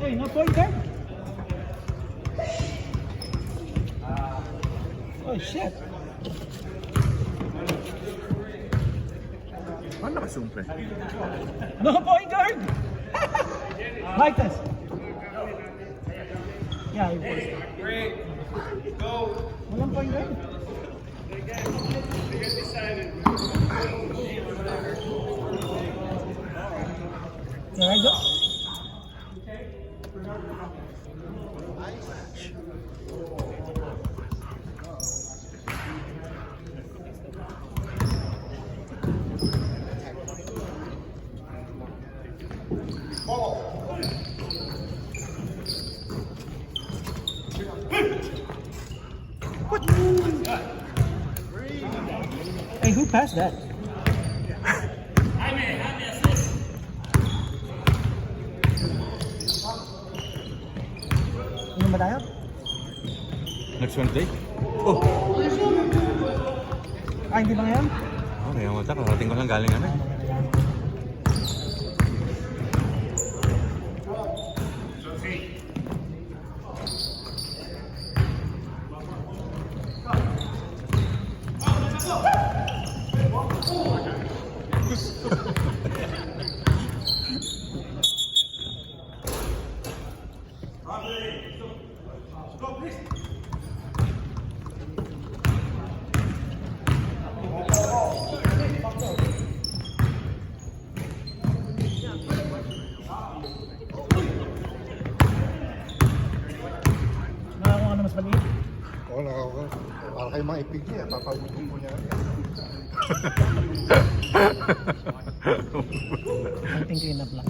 Hey, no point guard. Oh shit. Paano nakasumple? No point guard. Like this. Yeah, he was. Walang point guard. Yeah, right there. Hey, who passed that? Ano ba tayo? Next Wednesday? Oh! Ah, hindi ba ngayon? Oh, ngayon mata. Karating ko lang galing kami. Nakakuha ka na mas maliit? Oo, nakakawa. Para kayo mga ipig niya, papabutin ko niya. Konting clean up lang.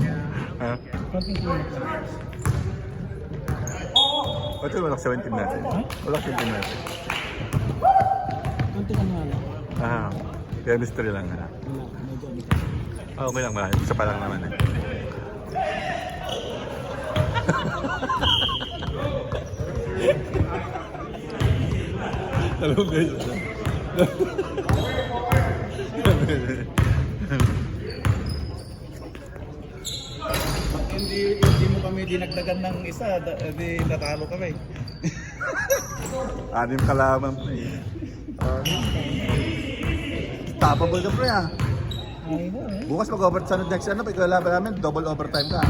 Ha? Konting clean up lang. Ito walang 17 natin. Walang 17 natin. Konting ano nga lang. Ah, chemistry lang na. Wala, medyo ano. Ah, okay lang ba? Isa pa lang naman eh. Dalawang beses na. Hindi mo kami dinagdagan ng isa, di natalo kami. Anim kalaman pa eh. Tapable ka pre ah. Ay mo eh. Bukas mag-overtime next ano, pag kalaban namin, double overtime ka.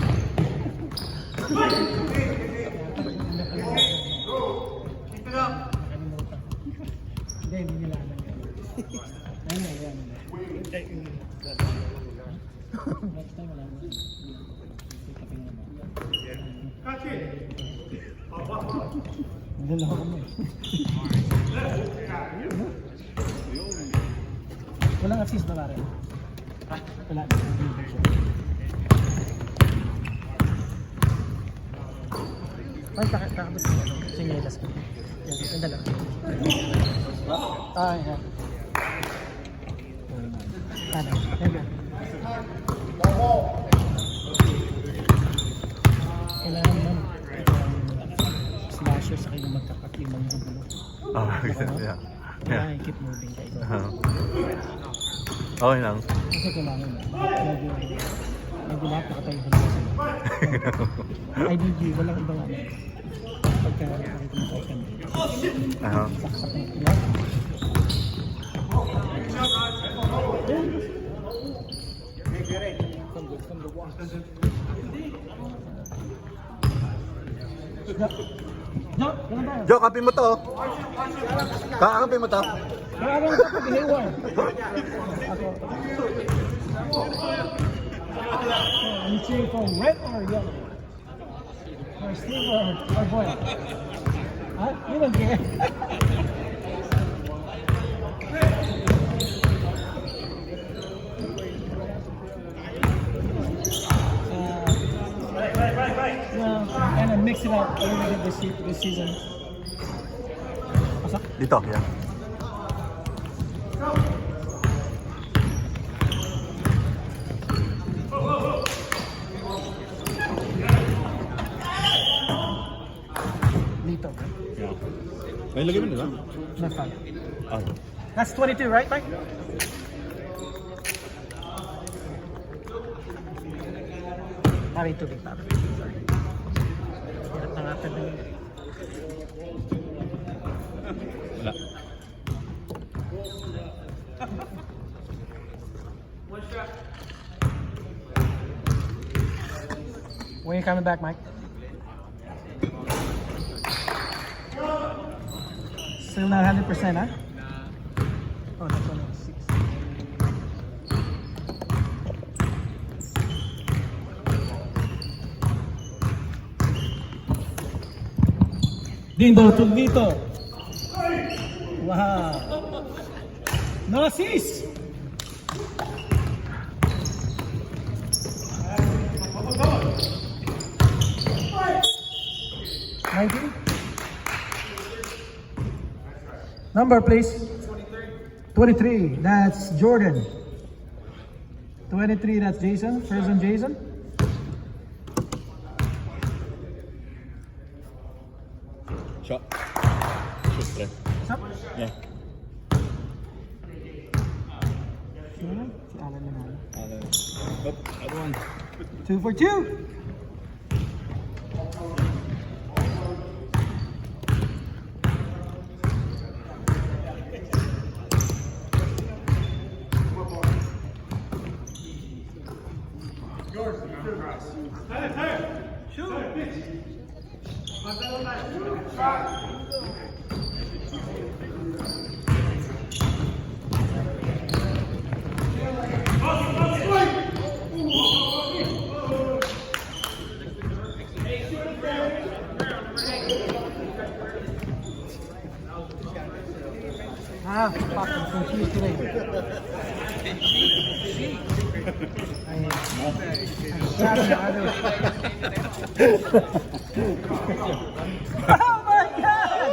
Hindi, hindi nila alam. Ayun na, yan. Next time wala mo. Kaping naman. Hindi na ako mo eh. Walang assist ba rin? Wala. Ay, kakabot ko. Sinyelas ko. Yan, ang dalawa. Ah, yan. Ano? Teka. Kailangan mo slasher sa kayo magkapag-imang gulo. Oh, yeah. Kailangan keep moving kayo. Okay lang. Kasi kailangan medyo lahat nakatayo ko lang sila. IDG, walang ibang ano. Pagka nakakita mo kayo kami. Saksak na. Yan. Jo, kape mo to. Kakape mo to. Parang ka pag-hiwar. You cheering for red or yellow? Or silver or black? Huh? You don't care. And then mix it up a little bit this season. Dito, yan. Dito. May lagay mo nila? That's fine. Ah. That's 22, right, Mike? Pari tubig, pari. baliktad na yun. Wala. When you coming back, Mike? Still not 100%, huh? Oh, that's only 6. Dindo, Tugnito. Wow. No assist. Number, please. 23. That's Jordan. 23. That's Jason. First one, Jason. Shot. Shoot, What's up? yeah. Sino na? Si Alan na naman. Other one. 2 for 2. Ah, fuck, I'm confused today. I'm sad na other. Oh my God!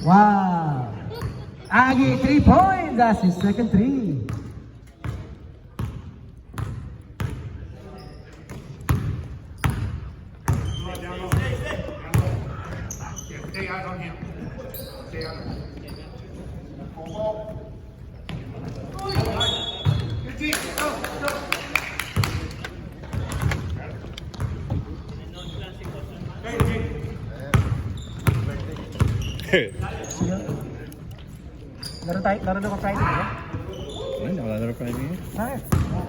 Wow! Agi, 3 points! That's his second 3. Stay eyes on him. Stay on him. Good team. Go, go. Laro na ko Friday, ba? Ayun, nakalaro pa rin yun. Ah,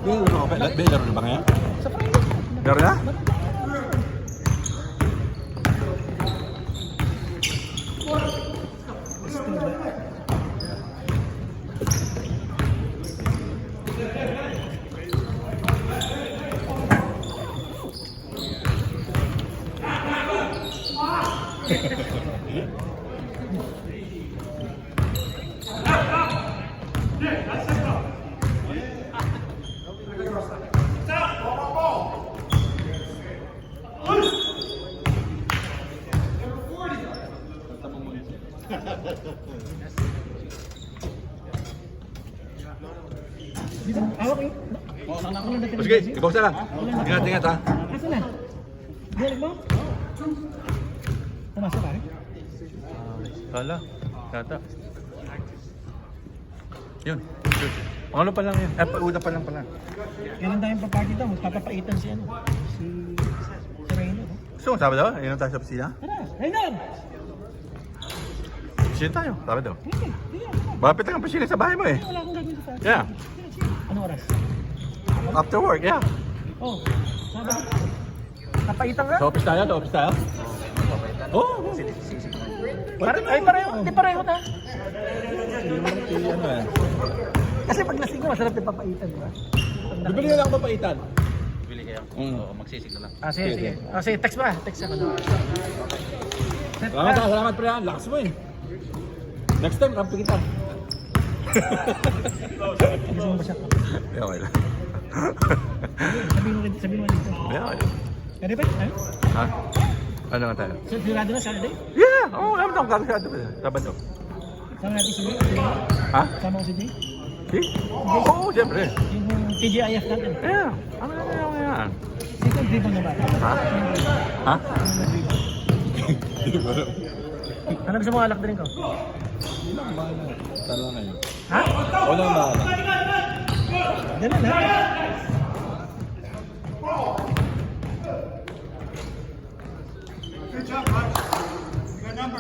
Laro na ba ngayon? sa Friday. Laro na? Hawak eh. Sige, ikaw sa lang. Ingat ha. Asan na? Balik mo? Pumasok ka rin? Kala, kata. Yun. Ano pa lang yun? Una pa lang pala. Kailan tayong papakita mo? Papapaitan si ano? Si Reyno. Gusto mo Sabado? Ayun tayo sa opisina? Tara! Reyno! Opisina tayo, Sabado. Sige, sige. Malapit lang ang opisina sa bahay mo eh. Wala akong gagawin sa tayo. Yeah. Ano oras? After work, yeah. Oh, sabi. Napaitan ka? Sa office tayo, sa office tayo. Oo. Pareho, hindi pareho na. Ano eh. Kasi pag lasing mo, masarap yung papaitan, di ba? Bibili na lang ako papaitan. Bili kayo? Oo, magsisig na lang. Ah, sige, sige. Ah, sige, text ba? Text ako. Salamat pre, lakas mo eh. Next time, kampi kita. Gusto mo ba siya? Yeah, okay lang. Sabihin mo dito. Yeah, okay lang. Pwede ba? Ano? Ha? Ano nga tayo? Sigurado na Saturday? Yeah! Oo, alam mo kakasado ba? Sabado. Sama natin si Jay? Ha? Sama ko si Jay? Eh? Oo, siyempre. Yung TGIF natin. Yeah, ano na yan? Dito ang dribble na ba? Ha? Ha? Ano gusto mo alak din ko? Talo ngayon. Ha? Wala na. Ganun ha? 12.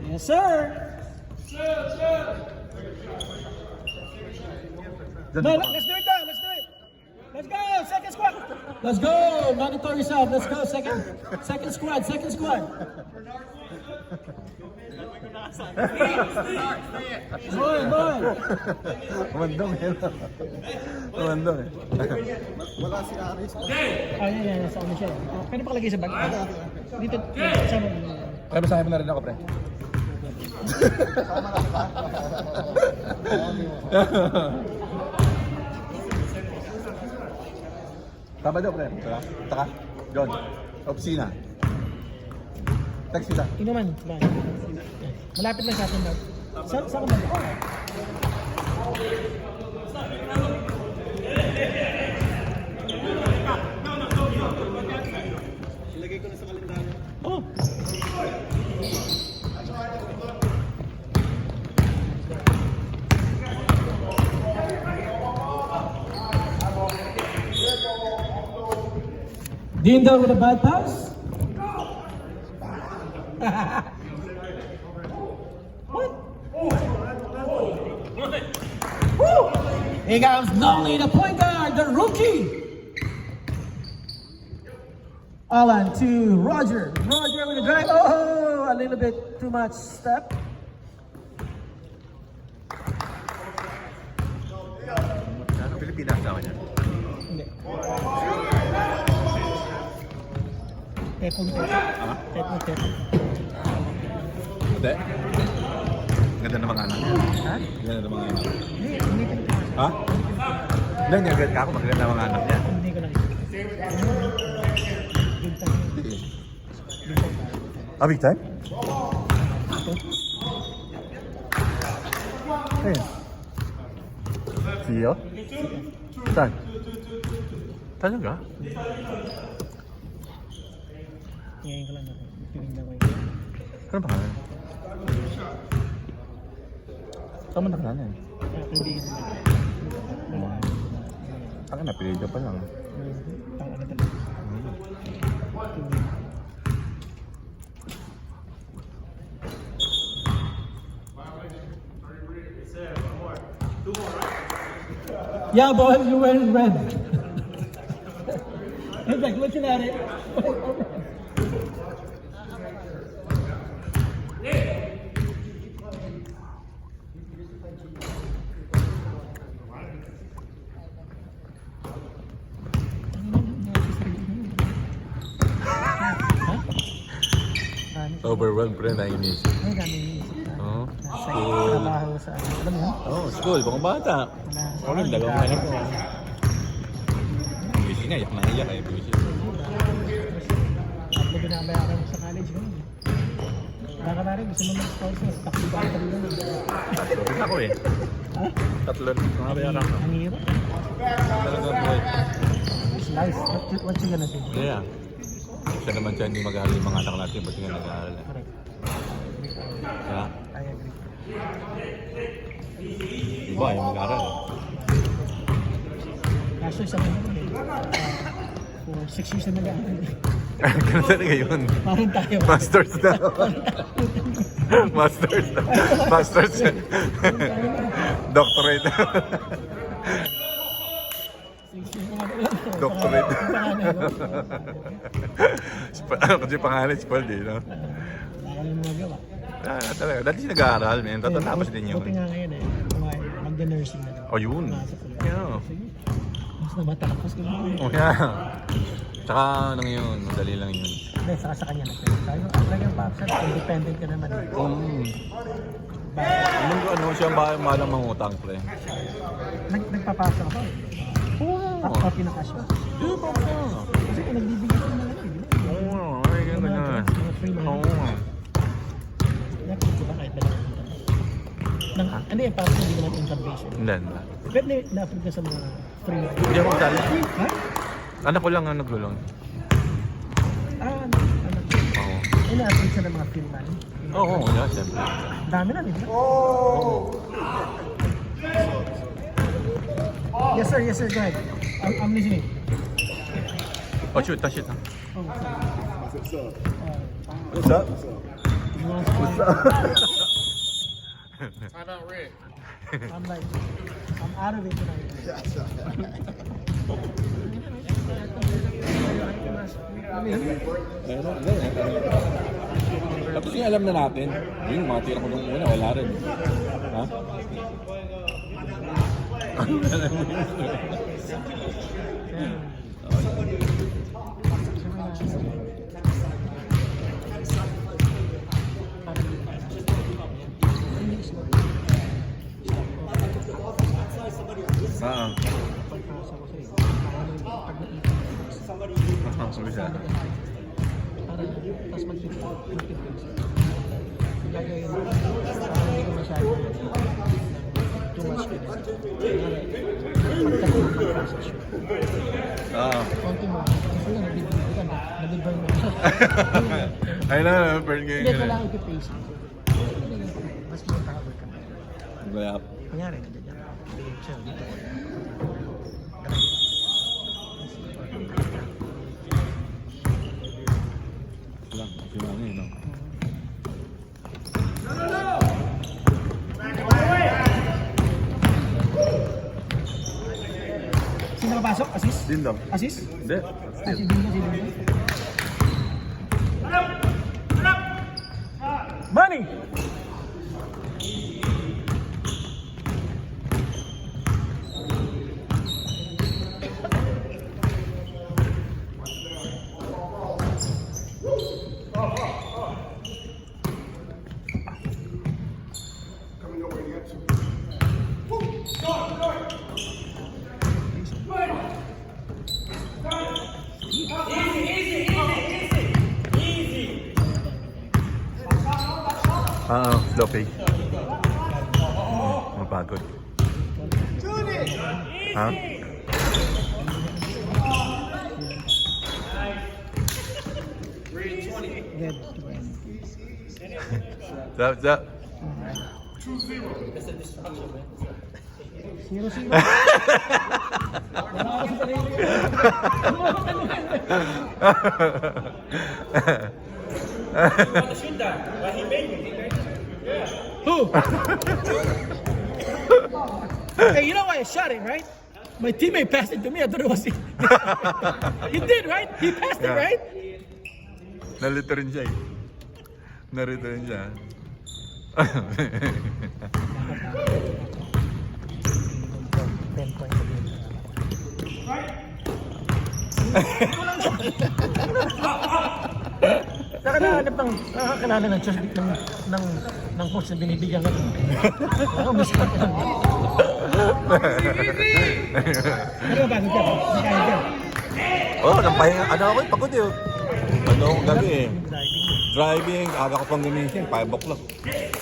Yes, sir. No, let's do it now. Let's do it. Let's go. Second squad. Let's go. Monitor yourself. Let's go. Second squad. Second squad. Boy. Kumandong eh. Kumandong eh. Wala si Aris. Yan. Sa ano siya. Pwede pa kalagay sa bag. Dito. Sama mo. Kaya basahin mo na rin ako, pre. Tama daw, pre. Taka. John. Opisina. Text kita. Inuman. Malapit lang sa atin daw. Saan ka ba? Ilagay ko na sa kalendaryo. Oh. Dindo with a bad pass. What? Woo! Here comes Nolly, the point guard, the rookie. Alan to Roger. Roger with a drive. Oh, a little bit too much step. Ano, Pilipinas ako niya? Hindi. Tepong. Ha? Tepong. Hindi. Ganda ng mga anak niya. Ha? Ganda ng mga anak. Hindi Pilipinas. Ha? Hindi, niyagad ka ako. Maganda ng mga anak niya. Hindi ko nakita. Big time? Ayun. Siyo? Saan? Talaga? Ngayon ko lang ako. Pinignan ko yun. Ano pangalan? Saan mo nakalala yan? Hindi yun. Ang napilido pa lang. Pang ano talaga. Yeah, boy, you're wearing red. He's like looking at it. Overwhelmed pre na inis. Ay, dami isip na. Oo. Sa School. trabaho sa ano. Alam mo yun? Oo, school. Pang bata. Ano, dalawang anak ko. Busy na, yak na iyak eh. Busy. At may binabayaran sa college ko. Baka na rin, gusto mo mag-sponsor. Takbo ba ka rin? Sabi ako eh. Ha? Tatlo. Mga bayaran ko. Ang hirap. Talagang boy. It's nice. What you gonna do? Yeah. Siya naman siya hindi mag-aaral yung mga anak natin. Ba't nga nag-aaral? Correct. Yeah. I agree. Iba yung mag-aaral. Kaso isang ano eh. For 6 years na mag-aaral. Ganun talaga yun. Parang tayo. Masters na. Masters na. Masters na. Doctorate. Doctorate. Ano kasi pangalan? Spald eh, no? Wala mo magawa. Talaga. Dati siya nag-aaral, man. Tatatapos din yun. Buti nga ngayon eh. Magda-nursing na. Oh, yun. Yeah. Mas namatapos ko lang. Oh, yeah. Tsaka ano yun, madali lang yun. Hindi, saka sa kanya na. Sabi ko, talagang papsat, independent ka naman. Ano siya malang mangutang, pre? Nagpapasa ako. Oo. Ako pinakash ko. Di ba pa? Kasi kung nagbibigay ko naman yun. Oo, ay ganyan. Mga free money. Oo. Nakikita ko ba kahit ba lang? Ano yung parang hindi naman income based? Hindi. Pero na-afford ka sa mga free money. Hindi ako magdali. Ha? Anak ko lang ang naglulong. Anak. Oo. Ina-update siya ng mga film man. Oo, yeah, siyempre. Dami na, di ba? Yes sir, go ahead. I'm listening. Oh, shoot, touch it. Oh, sorry. What's up? You want to Time out, Rick. I'm like, I'm out of it tonight. Tapos yung alam na natin, yung mga tira ko nung una, wala rin. Ha? Sabi siya. Tapos mag-fix. Gagawin mo. Parang hindi ko masyado too much to this. Pagkatulog ng process. Konti mo. Kasi nga, nabiburn mo. Ay na, burn game. Hindi, kailangan ipipaste. Mas mag-cover ka na. Gayap. Kunyari, nandiyan yan. Siya, dito. Lang, sinano yun, no? Sino nakapasok? Assist? Dindong. Assist? Hindi. Si Dino. Money! Slow fake. Mapagod. Ha? Red. What's up? 0-0. Wala ako sa sarili. Who? Hey, you know why I shot it, right? My teammate passed it to me. I thought it was it. He did, right? He passed it, Yeah. right? Nalito rin siya eh. Narito rin siya. Nakakilala ng church ng coach na binibigyan ka. Ako miss ka. Ano ba bagay ka? Kaya ka. Oh, nampahinga. Ano ako eh, pagod eh. Ano akong gabi eh. Driving, aga ko pang gumising, 5 o'clock.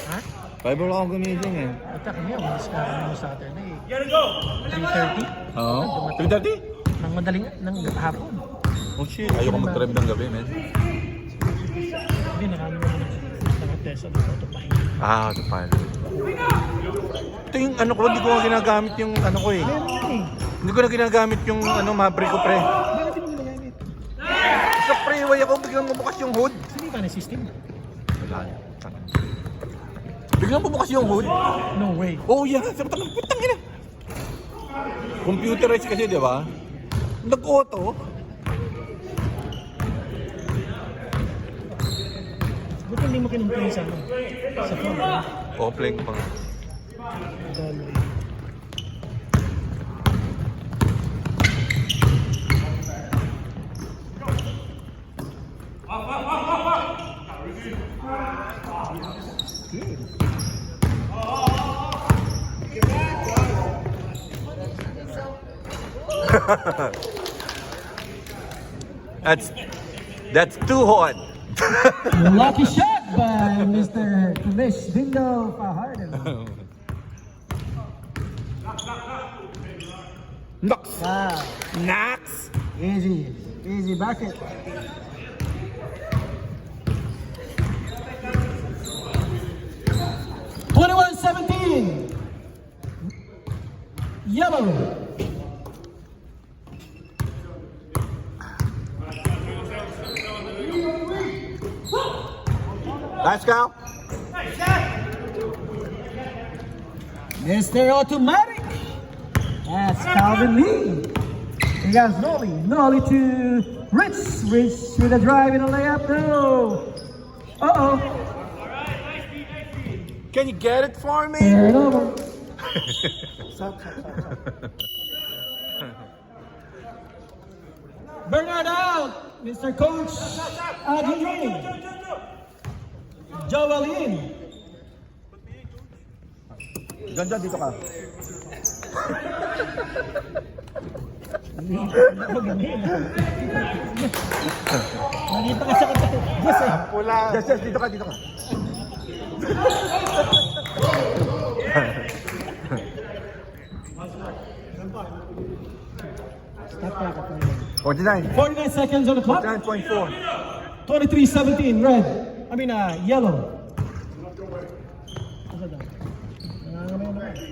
Ha? 5 o'clock akong gumising eh. Ata kami, umalis ka kami mo Saturday. 3:30? Oo? 3:30? Nang madaling, ng hapon. Oh shit, ayoko mag-drive ng gabi, man. Hindi, nakami mo ng test of autopilot. Ah, autopilot. Ito yung ano ko, hindi ko nga ginagamit yung ano ko eh. Meron nga eh. Hindi ko na ginagamit yung ano, Maverick ko pre. Bakit hindi mo ginagamit? Sa freeway ako, biglang bumukas yung hood. Hindi ba na system? Wala. Biglang bumukas yung hood. No way. Oh yeah, sabi ko, putang ina. Computerized kasi, di ba? Nag-auto. Buti hindi mo kinumpay sa ano? Sa phone. Offline pa nga. Dollar. That's too hot. Lucky shot by Mr. Kulish Bingo Fajardo. Nox. Ah, Nox. easy bucket. 14. Yellow. Nice count. Mr. Automatic. That's Calvin Lee. He got Nolly. Nolly to Rich. Rich with a drive and a layup. No. Uh-oh. Can you get it for me? Turn it over. Stop. Bernard out. Mr. Coach. Adrian. Joel in. Diyan, dito ka. Nakita ka sa kanta. Yes, eh. Pula. Yes, dito ka. Stop that. 49. 49 seconds on the clock. 49.4. 23-17, red. Yellow.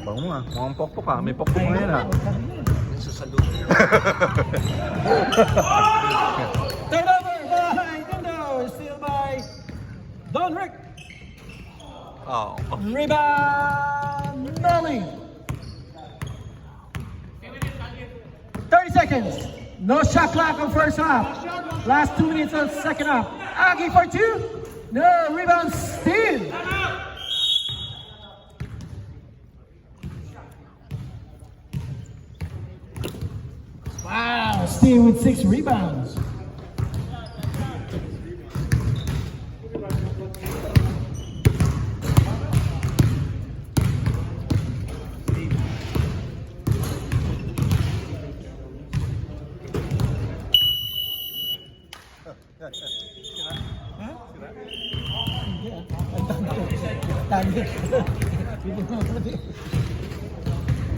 Bango mo nga. Mukhang pokpok ka. May pokpok na yan ha. Turnover by Indo. Still by Don Rick. Oh. Rebound, Nolly. 30 seconds. No shot clock on first half. Last 2 minutes of second half. Aggie for 2. No rebound, steal. Wow, Steele with 6 rebounds. Huh?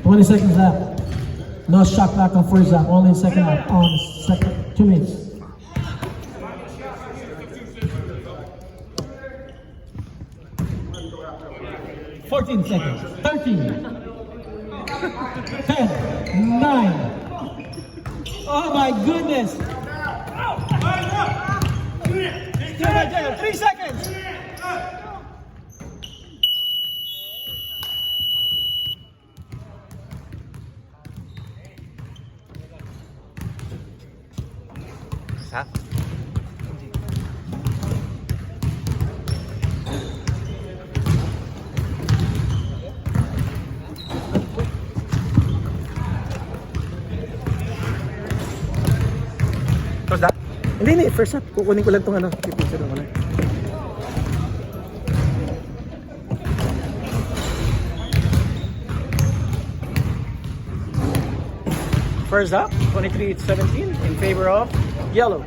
20 seconds left. No shot clock on first half, only in second half. On second, 2 minutes. $14 seconds. 13. 10. 9. Oh my goodness. 3 seconds. Ha? Tapos that? Hindi, first up. Kukunin ko lang itong pipicture ko lang. First up, 23-17 in favor of yellow.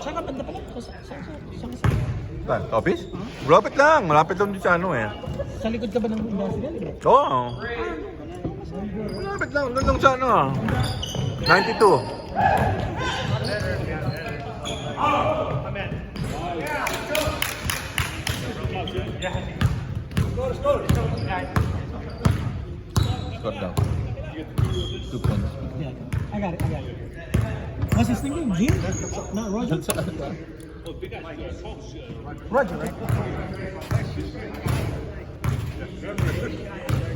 Saan ka banda pala? Saan? Saan? Office? Malapit lang. Malapit lang din sa ano eh. Sa likod ka ba ng industrial? Oo. Malapit lang. Doon lang sa ano ah. 92. Score down. 2 points. Yeah, I got it. What's his name? Jim? No, Roger? Roger, right?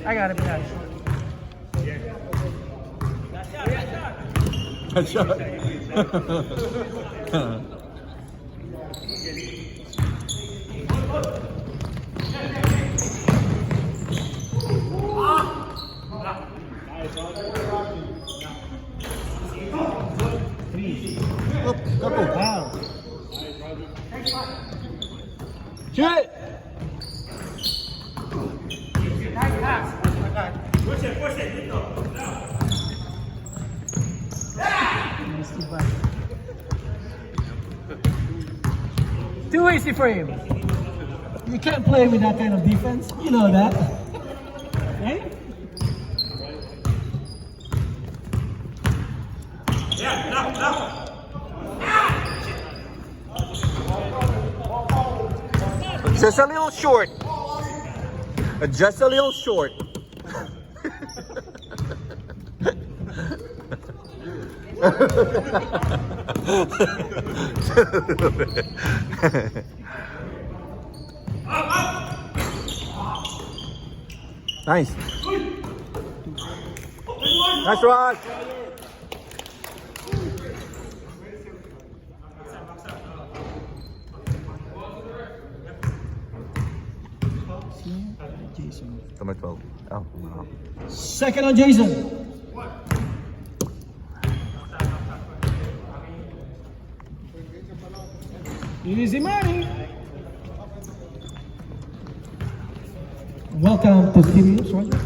I got it, guys. Good shot. Wow. Shoot it! Too easy for him. You can't play with that kind of defense. You know that. Right? Just a little short. Just a little short. Nice. Nice run. Jason. Number 12. Oh, wow. Second on Jason. Easy money. Welcome to Studios, Roger.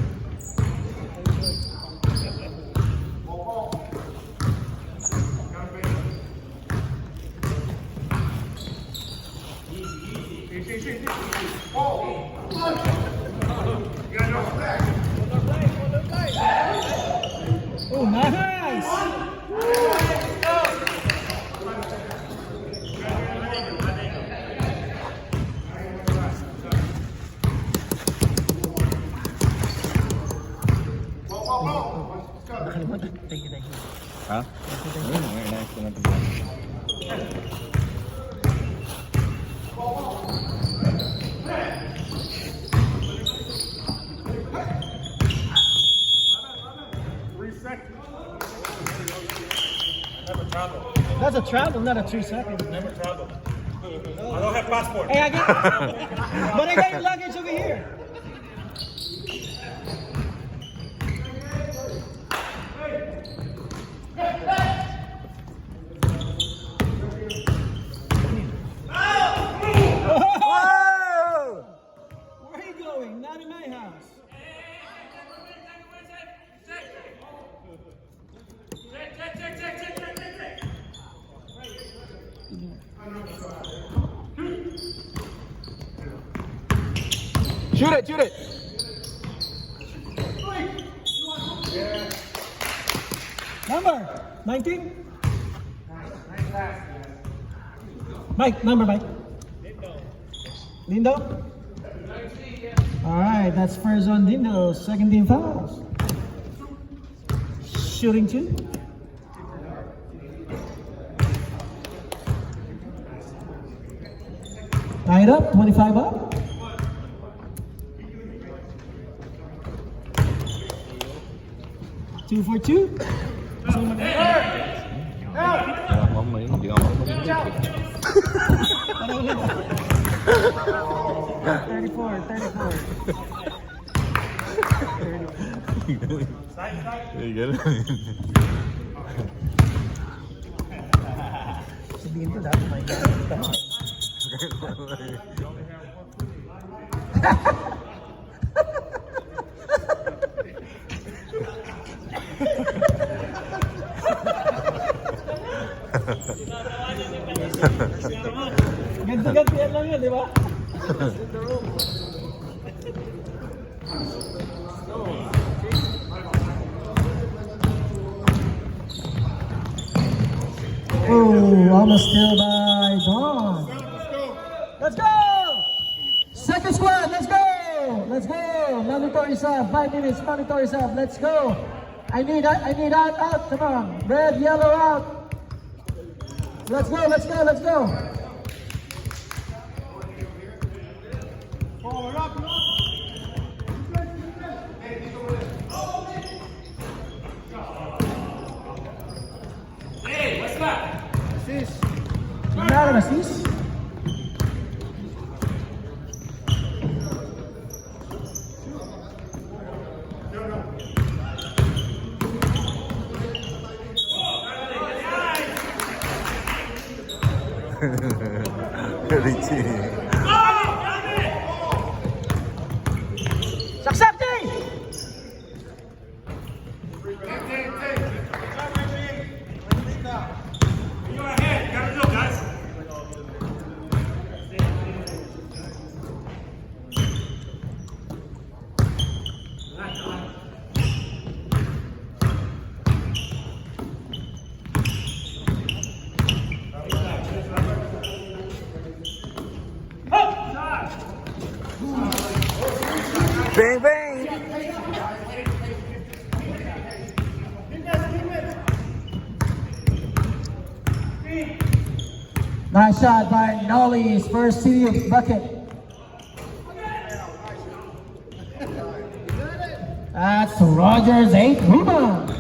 Oh, nice! Nakalimutan. Thank you. Huh? Very nice. That's a travel, not a 3 seconds. Never travel. I don't have passport. Hey, but I got your luggage over here. Whoa! Where are you going? Not in my house. Shoot it, shoot it. Number 19. Mike, number Mike. Dindo. All right, that's first on Dindo. Second team fouls. Shooting 2. Tied up, 25 up. Two for 2. Hindi ako mamalingit. 34. Sabihin ko dati may gano'n. Ganti-gantian lang yun, di ba? Oh, almost still by Don. Let's go! Second squad, let's go! Let's go! Mandatory sub, 5 minutes, mandatory sub, let's go! I need out, come on. Red, yellow out. Let's go, let's go, let's go. Hey, what's that? Assist. Tingnan na assist. Richie. Saksakti! You're ahead. Gotta go, guys. Bang, bang! Nice shot by Nolly's first CD bucket. That's Rogers' 8th rebound.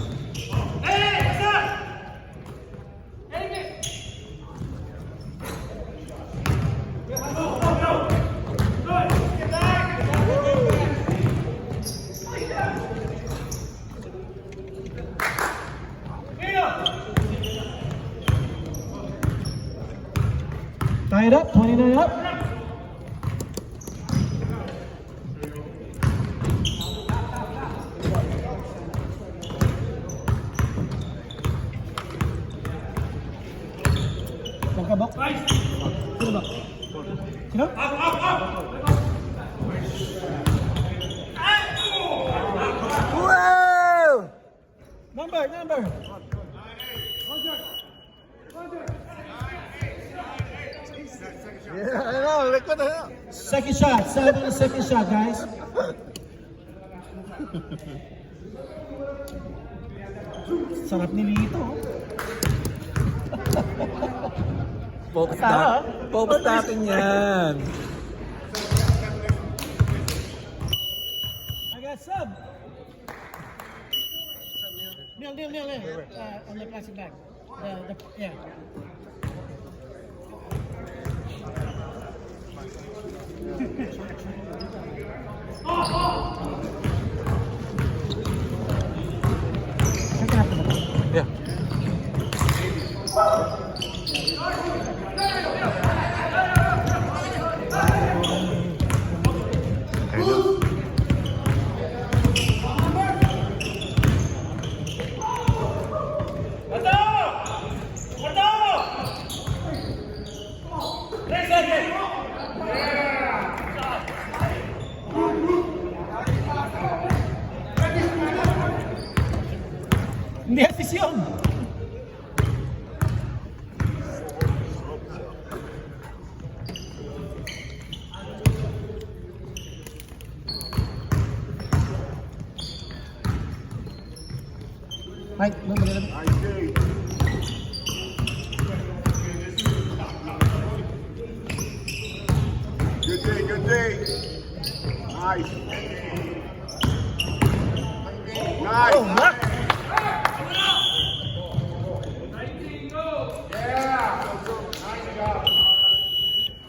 Hey, what's up? Tie it up, 29 up. Magkabok. Sino ba? Sino? Wow! Number. Yeah, I know. Look what the hell. Second shot, 7 on the second shot, guys. Sarap ni Lito. Post natin yan. I got sub. Neil. On the plastic bag. Yeah. Yeah. There you go. Hindi assist yun. Mike, number 11. Good day. Nice. Nice. Oh, Mark.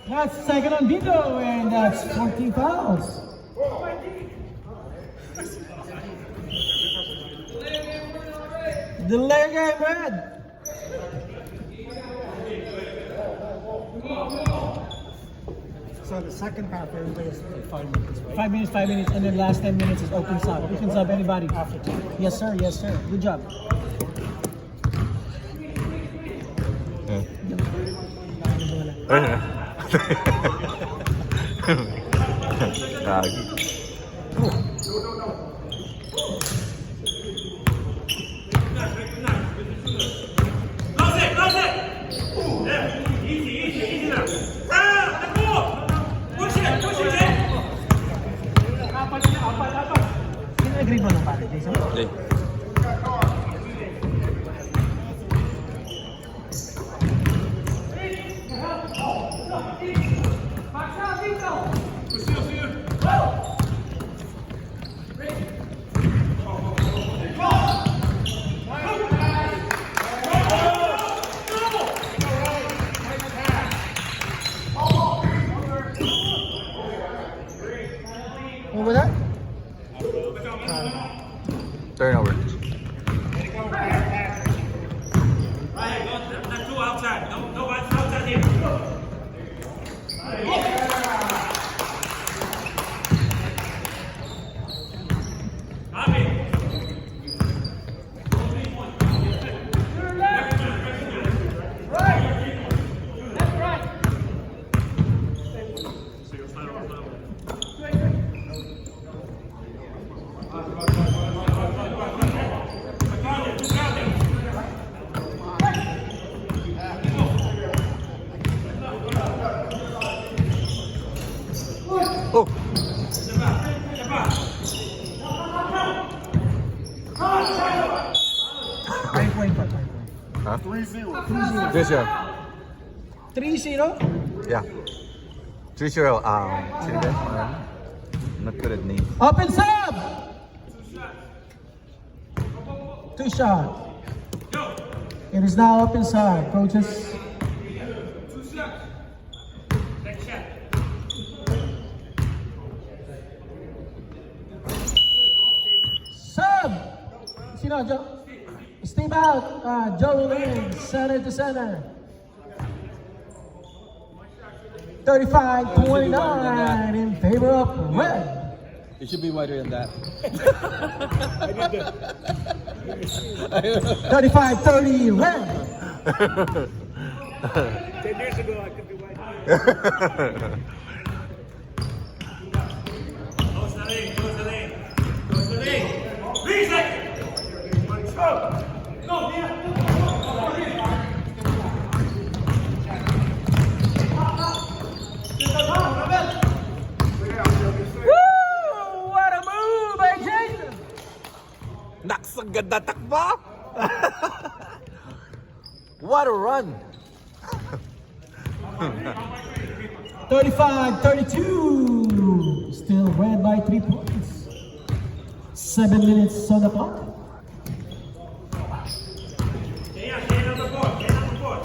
That's second on Dito, and that's 14 fouls. Delay game, red. So the second half, everybody has 5 minutes, right? 5 minutes, 5 minutes, and then last 10 minutes is open sub. You can sub anybody. After 10. Yes, sir. Good job. Yeah. Kagi. Close it! Yeah, easy now. Ah, let go! Push it, Jay! Sino agree mo ng pare, Jason? Okay. Ano ba that? Turnover. Right, not too outside. No outside here. Oh! 5.5. Huh? 3-0. This year. 3-0. Yeah. 3-0. Sino ba? I'm not good at names. Open sub! 2 shot. It is now open sub, coaches. Sub! Sino? Steve out. Joel in. Center to center. 35-29 in favor of red. It should be wider than that. 35-30 red. 10 years ago, I could be white. Close the lane. Reset! Go! Woo! What a move by Jason! Naks, ang ganda takba! What a run! 35-32. Still red by 3 points. 7 minutes on the clock. Stay on the board.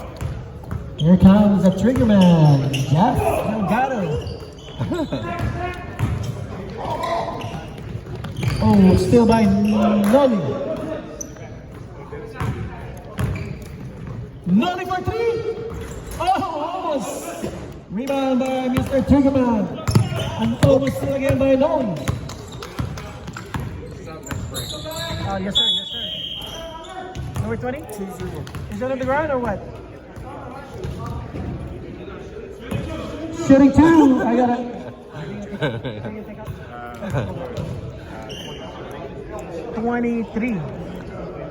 Here comes the trigger man, Jeff Delgado. Oh, still by Nolly. Nolly for 3. Oh, almost. Rebound by Mr. Triggerman. And almost still again by Nolly. Yes sir. Number 20? 2-0. Is that on the ground or what? Shooting 2. I got it. 23.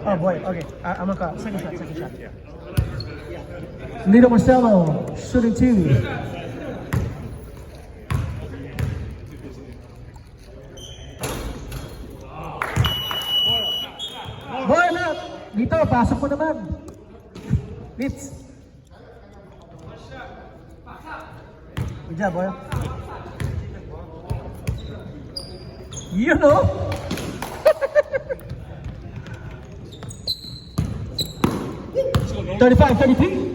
Oh boy, okay. I'm gonna call. Second shot. Lito Marcelo, shooting 2. Boy, left. Dito, pasok mo naman. Litz. Good job, boy. You know? $35-33.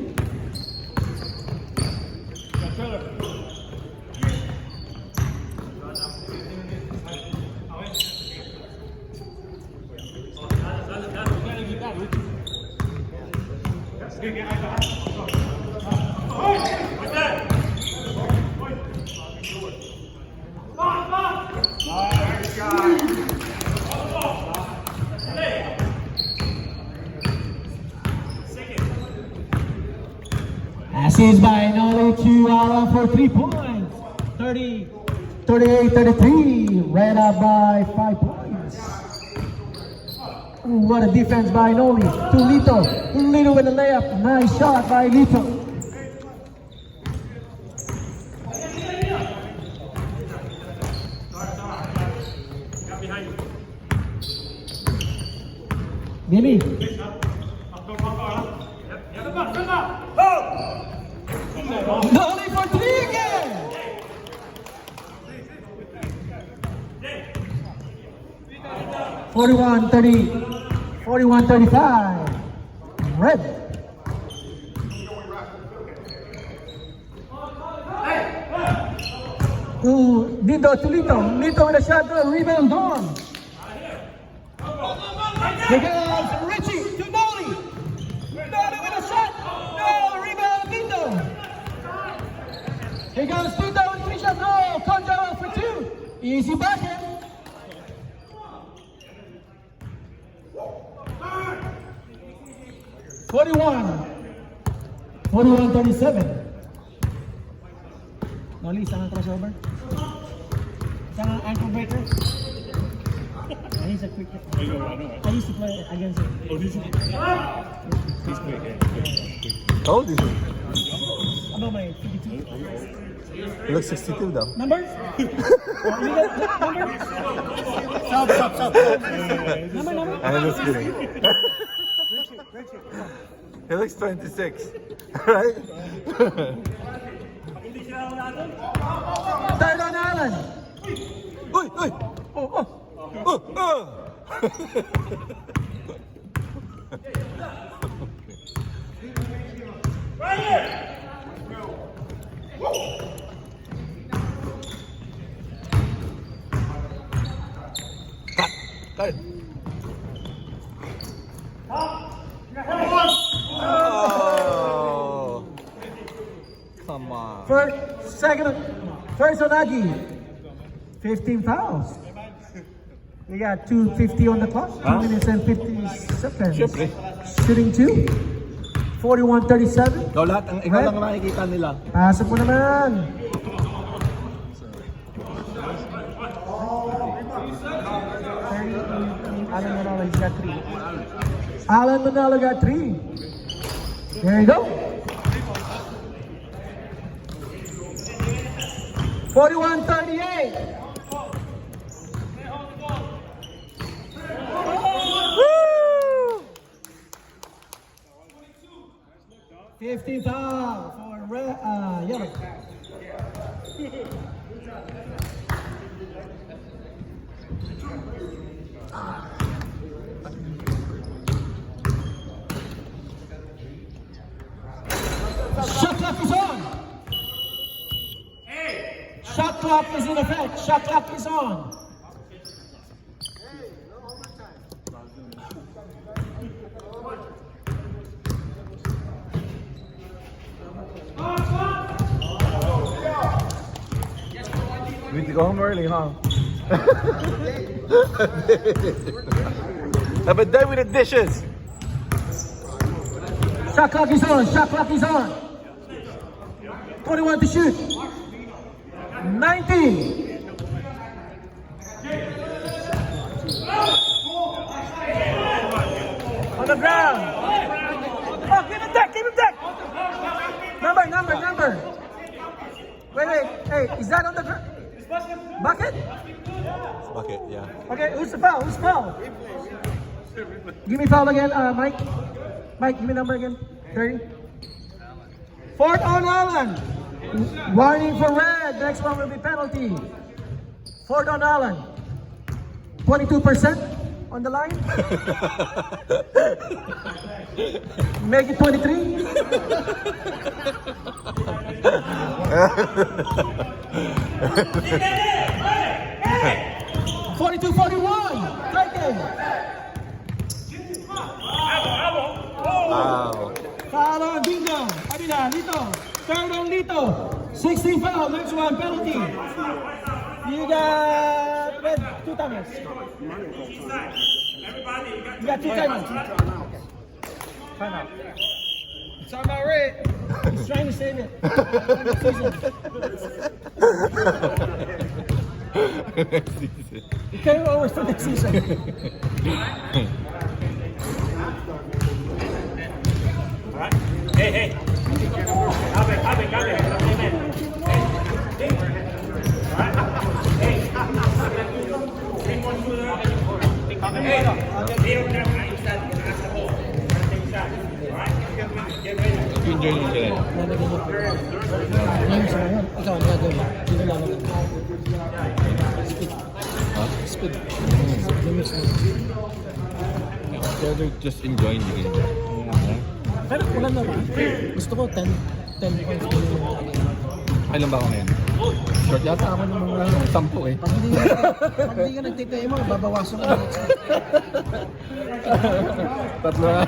Seized by Nolly to Alan for 3 points. 38-33. Red up by 5 points. Ooh, what a defense by Nolly. To Lito. Lito with a layup. Nice shot by Lito. Billy. Nolly for 3 again. 41-35. Red. Ooh, Dito to Lito. Lito with a shot. Rebound on. Here comes Richie to Nolly. Nolly with a shot. No, rebound Dito. Here goes Dito with 3 shots. No, Conjo for 2. Easy bucket. 41-37. Nolly, isang crossover. Isang ankle breaker. He's a quick. I used to play against him. Oh, did you? He's quick, yeah. How old is he? About my 52. He looks 62 though. Number? Number? Stop. Number? I'm just kidding. He looks 26. Right? Third on Allen. Uy! Uy! Oh. Cut! Oh! Come on. First on Agi. 15 fouls. We got 2:50 on the clock. 2 minutes and 50 seconds. Siyempre. Shooting 2. 41-37. Ikaw lang ang makikita nila. Pasok mo naman. Alan Manalo got 3. Alan Manalo got 3. There you go. 41-38. 15 foul for yellow. Shot clock is on. Shot clock is in effect. Shot clock is on. We need to go home early, huh? Have a day with the dishes. Shot clock is on. Shot clock is on. 21 to shoot. 19. On the ground. Oh, give him deck. Give him deck. Number. Wait. Hey, is that on the ground? Bucket? Bucket, yeah. Okay, who's the foul? Who's the foul? Give me foul again, Mike. Mike, give me number again. 30. Fourth on Allen. Warning for red. Next one will be penalty. Fourth on Allen. 22% on the line. Make it 23. 42-41. Right there. Wow. Foul on Bingo. Lito. Third on Lito. 16 foul. Next one, penalty. You got red 2 times. You got 2 times. Time out. It's on my rate. He's trying to save it. Next season. He carry over for next season. Hey, hey. Copy. Enjoy nyo sila. Lalagyan niyo. Ngayon sa ngayon, ikaw ang gagawin. Dito lalagyan. Speed. Limit na. They're just enjoying the game. Pero kulang naman. Gusto ko 10 points ko yung Ilan ba ako ngayon? Short yata ako ng mga 10 eh. Pag hindi ka nagtitay mo, babawasan ko next week. Tatlo na.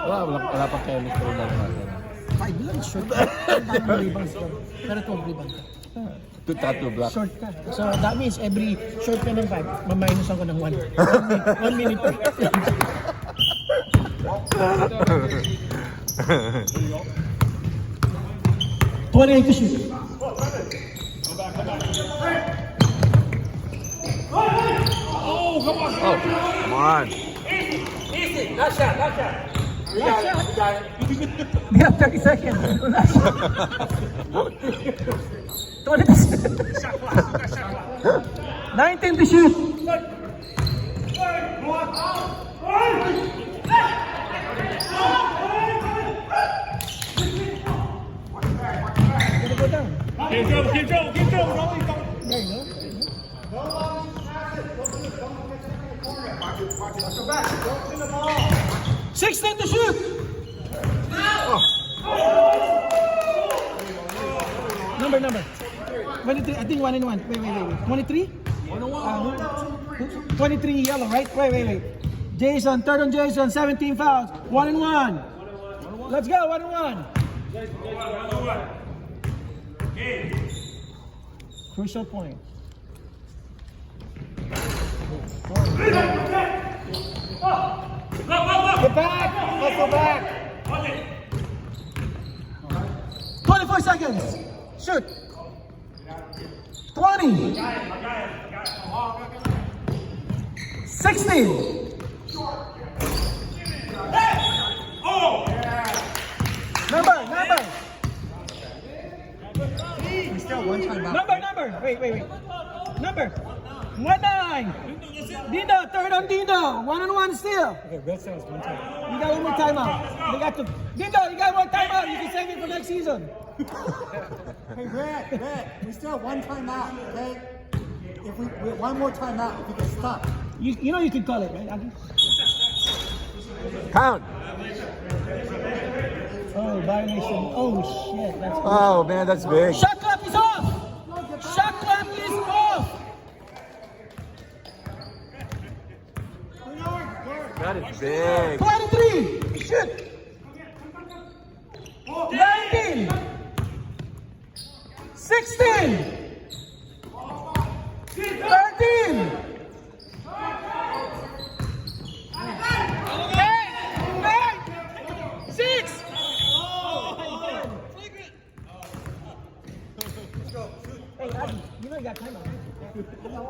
Wala pa chemistry lang natin. 5 lang, short ka. Ang daming rebounds ka. Pero 12 rebounds ka. Two tattoo black. Short ka. So that means every short ka ng 5, maminusan ko ng 1. 1 minute per. $28 to shoot. Oh, come on. Easy. Last shot. We have 30 seconds. 20 to shoot. 19 to shoot. Gonna go down. Keep going. There you go. 16 to shoot. Number. 23. I think 1 and 1. Wait. 23? 23 yellow, right? Wait. Jason, third on Jason, 17 fouls. 1 and 1. Let's go, 1 and 1. Crucial point. Get back! Let's go back! 24 seconds! Shoot! 20! 16! Number! Still one time out. Number! Wait. Number! 1-9! Dino, third on Dino! 1 and 1 still! Okay, Red Sox one time. You got one more timeout. Dino, you got one timeout. You can save it for next season. Hey, Red, we still have one time out, okay? If we one more time out, if we can stop. You know you can call it, right, Aggie? Count. Oh, violation. Oh, shit. That's Oh, man, that's big. Shot clock is off! Shot clock is off! That is big. 23! Shoot! 19! 16! 13! 6! Hey, Abby, you know you got time out.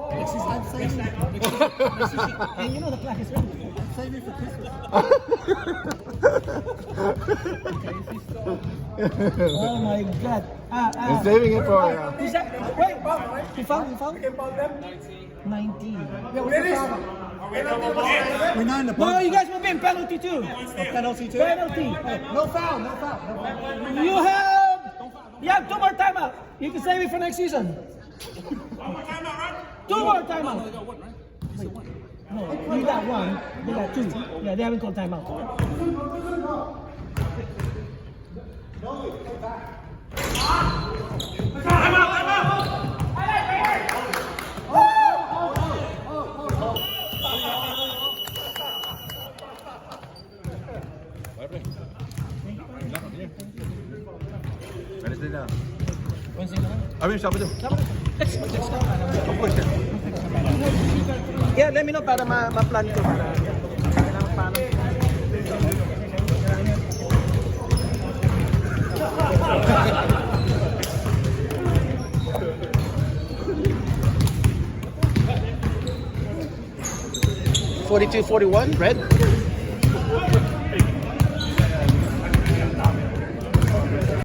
I'm saving it. And you know the clock is ready. I'm saving it for Christmas. Oh my God. I'm saving it for you. Who's that? Wait, you found? 19. Yeah, what's the problem? We're not in the No, you guys will be in penalty too. penalty too. Penalty. No foul. You have 2 more timeout. You can save it for next season. 2 more timeout. No, you got 1. They got 2. Yeah, they haven't called timeout. Wednesday na. Wednesday na lang. I mean, Sabado. Text mo. Of course, yeah. Yeah, let me know para ma-plan ko. Kailangan paano. 42-41, red.